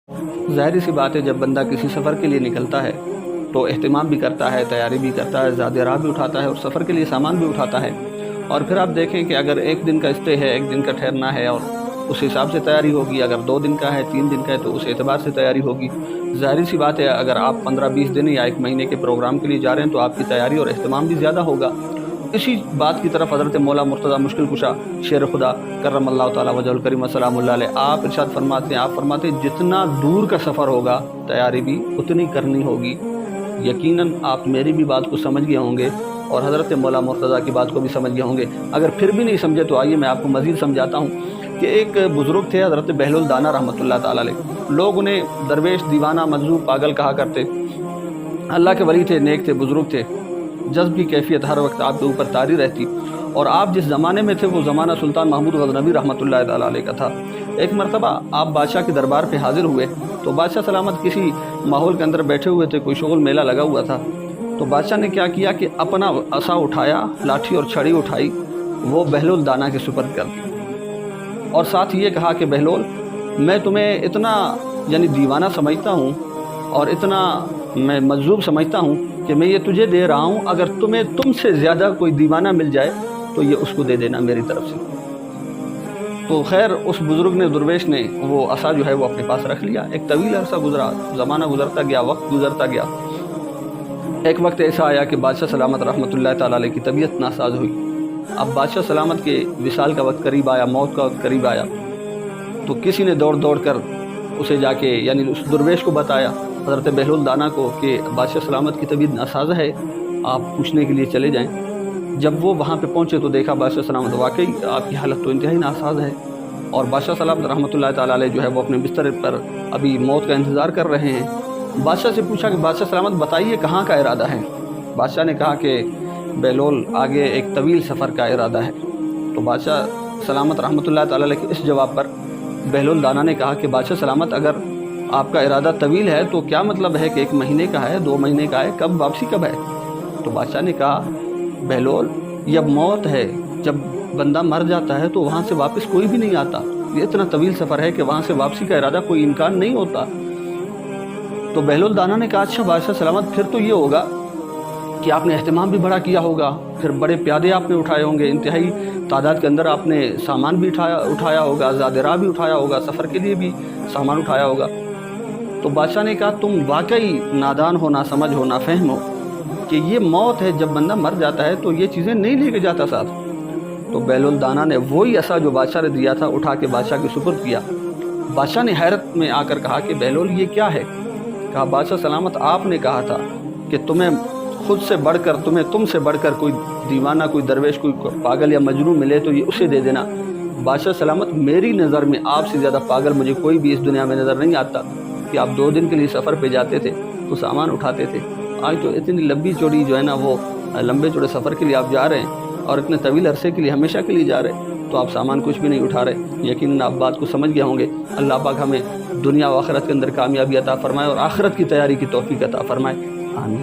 ظاہر سی بات ہے جب بندہ کسی سفر کے لیے نکلتا ہے تو اہتمام بھی کرتا ہے، تیاری بھی کرتا ہے، زیادہ راہ بھی اٹھاتا ہے اور سفر کے لیے سامان بھی اٹھاتا ہے۔ اور پھر آپ دیکھیں کہ اگر ایک دن کا اسٹے ہے، ایک دن کا ٹھہرنا ہے اور اس حساب سے تیاری ہوگی، اگر 2 دن کا ہے، 3 دن کا ہے تو اس اعتبار سے تیاری ہوگی۔ ظاہر سی بات ہے اگر آپ 15-20 دن یا 1 مہینے کے پروگرام کے لیے جا رہے ہیں تو آپ کی تیاری اور اہتمام بھی زیادہ ہوگا۔ اسی بات کی طرف حضرت مولا مرتضیٰ مشکل کشا شیر خدا کرم اللہ تعالیٰ وجہ الکریم السلام اللہ علیہ آپ ارشاد فرماتے ہیں، جتنا دور کا سفر ہوگا تیاری بھی اتنی کرنی ہوگی۔ یقیناً آپ میری بھی بات کو سمجھ گئے ہوں گے اور حضرت مولا مرتضیٰ کی بات کو بھی سمجھ گئے ہوں گے۔ اگر پھر بھی نہیں سمجھے تو آئیے میں آپ کو مزید سمجھاتا ہوں کہ ایک بزرگ تھے حضرت بہلول دانا رحمۃ اللہ تعالیٰ علیہ۔ لوگ انہیں درویش، دیوانہ، مجذوب، پاگل کہا کرتے۔ اللہ کے ولی تھے، نیک تھے، بزرگ تھے۔ جذب کی کیفیت ہر وقت آپ کے اوپر طاری رہتی، اور آپ جس زمانے میں تھے وہ زمانہ سلطان محمود غزنوی رحمۃ اللہ تعالیٰ علیہ کا تھا۔ ایک مرتبہ آپ بادشاہ کے دربار پہ حاضر ہوئے تو بادشاہ سلامت کسی ماحول کے اندر بیٹھے ہوئے تھے، کوئی شغل میلہ لگا ہوا تھا۔ تو بادشاہ نے کیا کیا کہ اپنا عصا اٹھایا، لاٹھی اور چھڑی اٹھائی، وہ بہلول دانا کے سپرد کر دی اور ساتھ یہ کہا کہ بہلول، میں تمہیں اتنا دیوانہ سمجھتا ہوں اور اتنا میں مجذوب سمجھتا ہوں کہ میں یہ تجھے دے رہا ہوں، اگر تمہیں تم سے زیادہ کوئی دیوانہ مل جائے تو یہ اس کو دے دینا میری طرف سے۔ تو خیر اس بزرگ نے، درویش نے، وہ عصا وہ اپنے پاس رکھ لیا۔ ایک طویل عرصہ گزرا، زمانہ گزرتا گیا، وقت گزرتا گیا۔ ایک وقت ایسا آیا کہ بادشاہ سلامت رحمۃ اللہ تعالیٰ علیہ کی طبیعت ناساز ہوئی۔ اب بادشاہ سلامت کے وصال کا وقت قریب آیا، موت کا وقت قریب آیا، تو کسی نے دوڑ کر اسے جا کے اس درویش کو بتایا، حضرت بہلول دانا کو، کہ بادشاہ سلامت کی طبیعت ناساز ہے، آپ پوچھنے کے لیے چلے جائیں۔ جب وہ وہاں پہ پہنچے تو دیکھا بادشاہ سلامت واقعی آپ کی حالت تو انتہائی ناساز ہے، اور بادشاہ سلامت رحمۃ اللہ تعالیٰ علیہ وہ اپنے بستر پر ابھی موت کا انتظار کر رہے ہیں۔ بادشاہ سے پوچھا کہ بادشاہ سلامت بتائیے کہاں کا ارادہ ہے؟ بادشاہ نے کہا کہ بہلول آگے ایک طویل سفر کا ارادہ ہے۔ تو بادشاہ سلامت رحمۃ اللہ تعالیٰ علیہ کے اس جواب پر بہلول دانا نے کہا کہ بادشاہ سلامت اگر آپ کا ارادہ طویل ہے تو کیا مطلب ہے کہ 1 مہینے کا ہے، 2 مہینے کا ہے، کب واپسی کب ہے؟ تو بادشاہ نے کہا بہلول یہ موت ہے، جب بندہ مر جاتا ہے تو وہاں سے واپس کوئی بھی نہیں آتا، یہ اتنا طویل سفر ہے کہ وہاں سے واپسی کا ارادہ کوئی امکان نہیں ہوتا۔ تو بہلول دانا نے کہا اچھا بادشاہ سلامت پھر تو یہ ہوگا کہ آپ نے اہتمام بھی بڑا کیا ہوگا، پھر بڑے پیادے آپ نے اٹھائے ہوں گے، انتہائی تعداد کے اندر آپ نے سامان بھی اٹھایا ہوگا، زاد راہ بھی اٹھایا ہوگا، سفر کے لیے بھی سامان اٹھایا ہوگا۔ تو بادشاہ نے کہا تم واقعی نادان ہو، نہ سمجھ ہو، نہ فہم ہو کہ یہ موت ہے، جب بندہ مر جاتا ہے تو یہ چیزیں نہیں لے کے جاتا ساتھ۔ تو بہلول دانا نے وہی عصا جو بادشاہ نے دیا تھا اٹھا کے بادشاہ کے سپرد کیا۔ بادشاہ نے حیرت میں آ کر کہا کہ بہلول یہ کیا ہے؟ کہا بادشاہ سلامت آپ نے کہا تھا کہ تمہیں خود سے بڑھ کر، تم سے بڑھ کر کوئی دیوانہ، کوئی درویش، کوئی پاگل یا مجنون ملے تو یہ اسے دے دینا۔ بادشاہ سلامت میری نظر میں آپ سے زیادہ پاگل مجھے کوئی بھی اس دنیا میں نظر نہیں آتا کہ آپ 2 دن کے لیے سفر پہ جاتے تھے تو سامان اٹھاتے تھے، آج تو اتنی لمبی چوڑی وہ لمبے چوڑے سفر کے لیے آپ جا رہے ہیں اور اتنے طویل عرصے کے لیے ہمیشہ کے لیے جا رہے ہیں تو آپ سامان کچھ بھی نہیں اٹھا رہے۔ یقیناً آپ بات کو سمجھ گئے ہوں گے۔ اللہ پاک ہمیں دنیا و آخرت کے اندر کامیابی عطا فرمائے اور آخرت کی تیاری کی توفیق عطا فرمائے، آمین۔